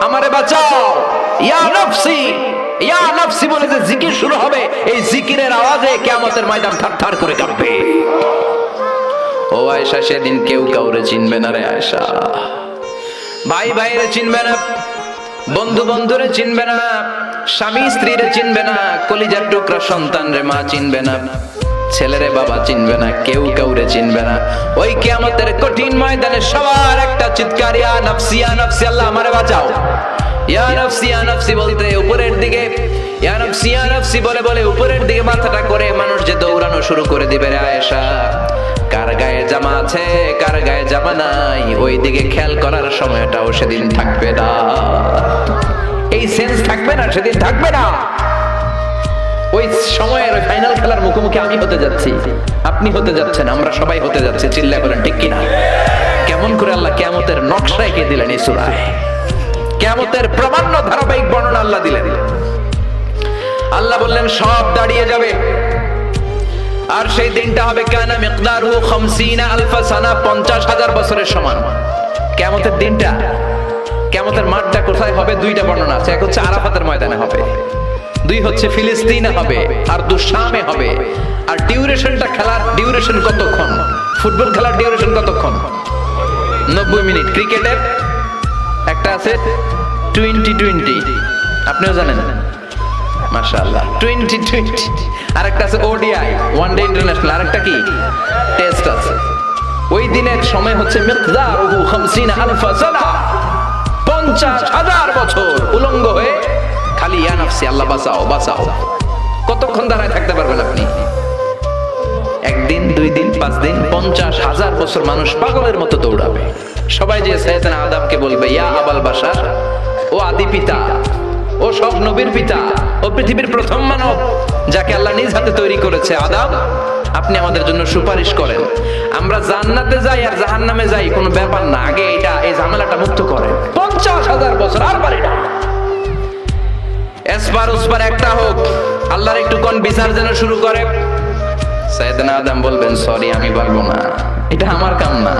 আমারে বাঁচাও, ইয়া নাফসি ইয়া নাফসি বলে যে জিকির শুরু হবে, এই জিকিরের আওয়াজে কিয়ামতের ময়দান থারথার করে কাঁপবে। ও আয়েশা, সেদিন কেউ কাউরে চিনবে না রে আয়েশা। ভাই ভাইরে চিনবে না, বন্ধু বন্ধুরে চিনবে না, স্বামী স্ত্রীরে চিনবে না, কলিজার টুকরা সন্তান রে মা চিনবে না, ছেলেরে বাবা চিনবে না, কেউ কাউরে চিনবে না। ওই কিয়ামতের কঠিন ময়দানে সবার একটা চিৎকার, ইয়া নাফসি ইয়া নাফসি, আল্লাহ আমারে বাঁচাও। ইয়া নাফসি ইয়া নাফসি বলতে উপরের দিকে, ইয়া নাফসি ইয়া নাফসি বলে বলে উপরের দিকে মাথাটা করে মানুষ যে দৌড়ানো শুরু করে দিবে রে আয়েশা। কার গায়ে জামা আছে কার গায়ে জামা নাই, ওই দিকে খেয়াল করার সময়টাও সেদিন থাকবে না, এই সেন্স থাকবে না, সেদিন থাকবে না। ওই সময়ের ওই ফাইনাল খেলার মুখোমুখি আমি হতে যাচ্ছি, আপনি হতে যাচ্ছেন, আমরা সবাই হতে যাচ্ছি। চিল্লায় বলেন ঠিক কিনা? কেমন করে আল্লাহ কিয়ামতের নকশা এঁকে দিলেন এই সূরায়, কিয়ামতের প্রামাণ্য ধারাবাহিক বর্ণনা আল্লাহ দিলেন। আল্লাহ বললেন সব দাঁড়িয়ে যাবে, আর সেই দিনটা হবে কানা মিকদারহু 50 আলফ সানা, 50,000 বছরের সমান। কিয়ামতের দিনটা, কিয়ামতের মাঠটা কোথায় হবে? দুইটা বর্ণনা আছে, এক হচ্ছে আরাফাতের ময়দানে হবে, দুই হচ্ছে ফিলিস্তিনে হবে, আর শামে হবে। আর ডিউরেশনটা, খেলার ডিউরেশন কতক্ষণ? ফুটবল খেলার ডিউরেশন কতক্ষণ? 90 মিনিট। ক্রিকেটের একটা আছে 20-20, আপনিও জানেন মাশাআল্লাহ, 20-20। আর একটা আছে ওডিআই, ওয়ান ডে ইন্টারন্যাশনাল, আর একটা কি টেস্ট আছে। ওই দিনের সময় হচ্ছে মিকদারুহু 50 আলফ সানা, 50,000 বছর উলঙ্গ হয়ে খালি ইয়া নাফসি, আল্লাহ বাঁচাও বাঁচাও। কতক্ষণ দাঁড়ায় থাকতে পারবেন আপনি? একদিন, 2 দিন, 5 দিন, 50,000 বছর মানুষ পাগলের মতো দৌড়াবে। সবাই যে সাইয়েদনা আদমকে বলবে, ইয়া আবাল বাশার, ও আদি পিতা, ও সব নবীর পিতা, ও পৃথিবীর প্রথম মানব যাকে আল্লাহ নিজ হাতে তৈরি করেছে, আদম আপনি আমাদের জন্য সুপারিশ করেন। আমরা জান্নাতে যাই আর জাহান্নামে যাই কোনো ব্যাপার না, আগে এই ঝামেলাটা মুক্ত করেন। 50,000 বছর আর পারি না, এসপার ওসপার একটা হোক, আল্লাহর একটু কোন বিচার যেন শুরু করে। সাইয়েদনা আদম বলবেন, সরি আমি পারবো না, এটা আমার কাম না,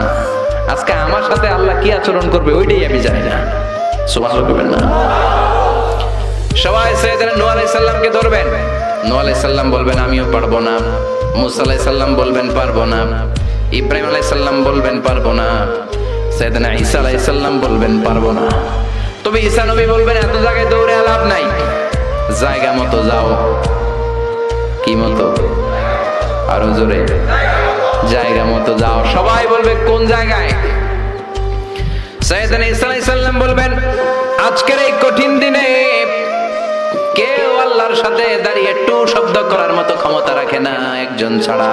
আজকে আমার সাথে আল্লাহ কি আচরণ করবে ওইটাই আমি জানি না। সুবহানাল্লাহ বলবেন না? সবাই সাইয়েদনা নূহ আলাইহিস সালামকে ধরবেন, নূহ আলাইহিস সালাম বলবেন আমিও পারবো না, মুসা আলাইহিস সালাম বলবেন পারবো না, ইব্রাহিম আলাইহিস সালাম বলবেন পারবো না, সাইয়েদনা ঈসা আলাইহিস সালাম বলবেন পারবো না। তবে ঈসা নবী বলবেন এত জায়গায় দৌড়ে লাভ নাই, জায়গা মতো যাও। কি মতো? আরো জোরে, জায়গা মতো যাও। সবাই বলবে কোন জায়গায়? সাইয়েদনা ঈসা আলাইহিস সালাম বলবেন আজকের এই কঠিন দিনে কেউ আল্লাহর সাথে দাঁড়িয়ে একটু শব্দ করার মতো ক্ষমতা রাখে না, একজন ছাড়া,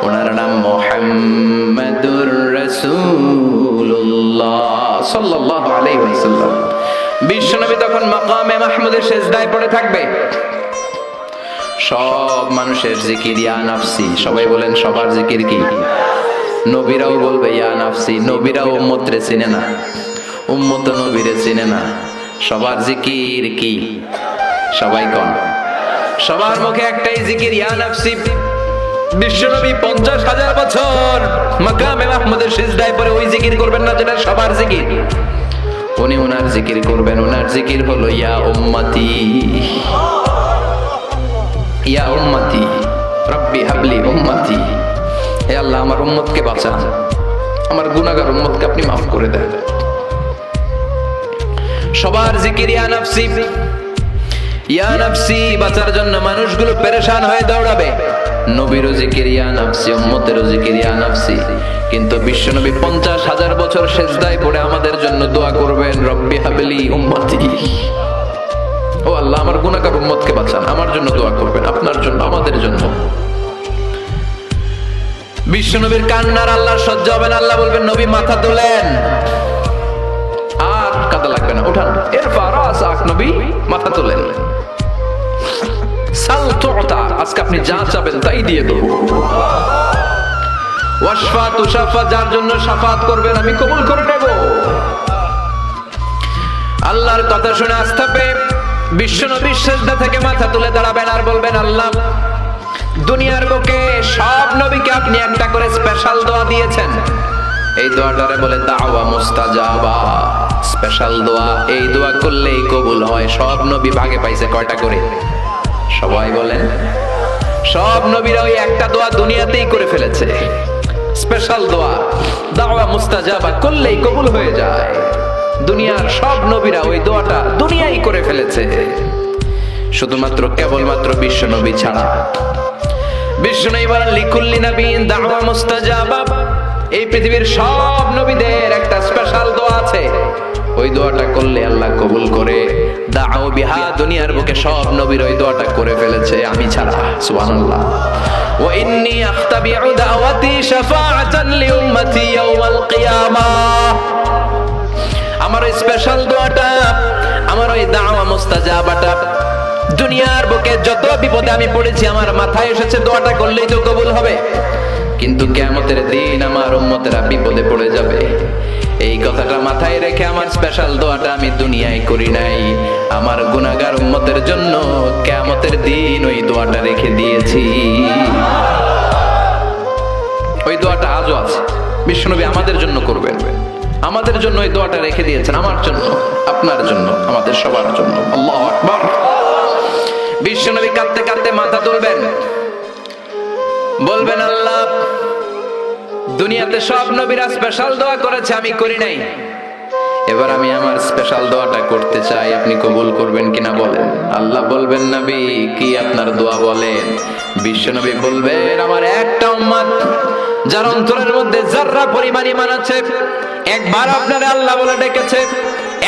ওনার নাম মুহাম্মাদুর রাসূলুল্লাহ সাল্লাল্লাহু আলাইহি ওয়াসাল্লাম। বিশ্বনবী তখন মাকামে মাহমুদের সিজদায় পড়ে থাকবে। সব মানুষের জিকির ইয়া নাফসি, সবাই বলেন সবার জিকির কি? নবীরাও বলবে ইয়া নাফসি, নবীরাও উম্মতরে চিনে না, উম্মত নবীরে চিনে না। সবার জিকির কি? সবাই কোন? সবার মুখে একটাই জিকির ইয়া নাফসি। বিশ্বনবী 50,000 বছর মাকামে মাহমুদের সিজদায় পড়ে ওই জিকির করবেন না যেটা সবার জিকির। উনি ওনার জিকির করবেন, ওনার জিকির হলো ইয়া উম্মতি, ইয়া উম্মতি রব্বি হাবলি উম্মতি, হে আল্লাহ আমার উম্মতকে বাঁচান, আমার গুনাহগার উম্মতকে আপনি মাফ করে দেন। সবার জিকির ইয়া নাফসি, ইয়া নাফসি। বাঁচার জন্য মানুষগুলো পেরেশান হয়ে দৌড়াবে। নবীরও জিকির ইয়া নাফসি, উম্মতেরও জিকির ইয়া নাফসি। কিন্তু বিশ্বনবী 50,000 বছর সিজদায় পড়ে আমাদের জন্য দোয়া করবেন, রব্বি হাবলি উম্মতি, ও আল্লাহ আমার গুনাহগার উম্মতকে বাঁচান, আমার জন্য দোয়া করবেন, আপনার জন্য, আমাদের জন্য। বিশ্বনবীর কান্নার আল্লাহ সহ্য হবে না, আল্লাহ বলবেন নবী মাথা তোলেন, আর কাঁদা লাগবে না, উঠান, ইরফা রাসাক, নবী মাথা তোলেন। সাল তুতা, আজকে আপনি যা চাবেন তাই দিয়ে দেব। ওয়াশফা তুশাফা, যার জন্য শাফাত করবেন আমি কবুল করে নেব। আল্লাহর কথা শুনে আস্থা পেয়ে বিশ্বনবী সিজদা থেকে মাথা তুলে দাঁড়াবেন আর বলবেন, আল্লাহ দুনিয়ার বুকে সব নবীকে আপনি একটা করে স্পেশাল দোয়া দিয়েছেন, এই দোয়াটারে বলে দাওয়া মুস্তাজাবা। স্পেশাল দোয়া, এই দোয়া করলেই কবুল হয়। সব নবী ভাগে পাইছে কয়টা করে? সবাই বলেন। সব নবীরা ওই একটা দোয়া দুনিয়াতেই করে ফেলেছে, স্পেশাল দোয়া। দাওয়া মুস্তাজাবা করলেই কবুল হয়ে যায়। দুনিয়ার সব নবীরা ওই দোয়াটা দুনিয়ায় করে ফেলেছে, শুধুমাত্র কেবলমাত্র বিশ্ব নবী ছাড়া। বিশ্ব নবী বলেন লিকুল্লি নবিয়্যিন দাওয়া মুস্তাজাবা। এই পৃথিবীর সব নবীদের একটা স্পেশাল দোয়া আছে, ওই দোয়াটা করলে আল্লাহ কবুল করে। দাও বিহা, দুনিয়ার বুকে সব নবীর ওই দোয়াটা করে ফেলেছে, আমি ছাড়া। সুবহানাল্লাহ। ওয়া ইন্নী আখতাবিউ দাওয়াতি শাফাআতান লিউম্মতি ইয়াওমাল কিয়ামাহ। আমার ওই স্পেশাল দোয়াটা, আমার ওই দাওয়া মুস্তাজাবাটা দুনিয়ার বুকে যত বিপদে আমি পড়েছি, আমার মাথায় এসেছে দোয়াটা করলেই তো কবুল হবে। কিন্তু কিয়ামতের দিন আমার উম্মতেরা বিপদে পড়ে যাবে, এই কথাটা মাথায় রেখে আমার স্পেশাল দোয়াটা আমি দুনিয়ায় করি নাই। আমার গুনাহগার উম্মতের জন্য কিয়ামতের দিন ওই দোয়াটা রেখে দিয়েছি। ওই দোয়াটা আজও আছে, বিশ্বনবী আমাদের জন্য করবেন, আমাদের জন্য ওই দোয়াটা রেখে দিয়েছেন, আমার জন্য, আপনার জন্য, আমাদের সবার জন্য। আল্লাহু আকবার। বিশ্বনবী কাঁদতে কাঁদতে মাথা তুলবেন, বলবেন আল্লাহ দুনিয়াতে সব নবীরা স্পেশাল দোয়া করেছে, আমি করি নাই, এবার আমি আমার স্পেশাল দোয়াটা করতে চাই, আপনি কবুল করবেন কিনা বলেন। আল্লাহ বলবেন নবী কি আপনার দোয়া বলেন? বিশ্বনবী বলবেন আমার একটা উম্মত যার অন্তরের মধ্যে যাররা পরিমাণ ঈমান আছে, একবার আপনারে আল্লাহ বলে ডেকেছে,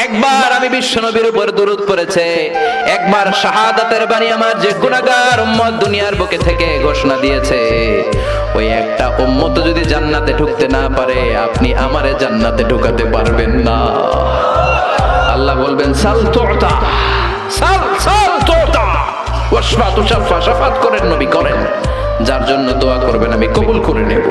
একবার আমি বিশ্বনবীর উপর দরুদ পড়েছে, একবার শাহাদাতের বাণী আমার যে গুনাহগার উম্মত দুনিয়ার বুকে থেকে ঘোষণা দিয়েছে, ওই একটা উম্মত যদি জান্নাতে ঢুকতে না পারে, আপনি আমারে জান্নাতে ঢুকাতে পারবেন না। আল্লাহ বলবেন সাল তুতা, সাল সাল তুতা ওয়াশফা তুশাফা, শাফাত করেন নবী করেন, যার জন্য দোয়া করবেন আমি কবুল করে নেব।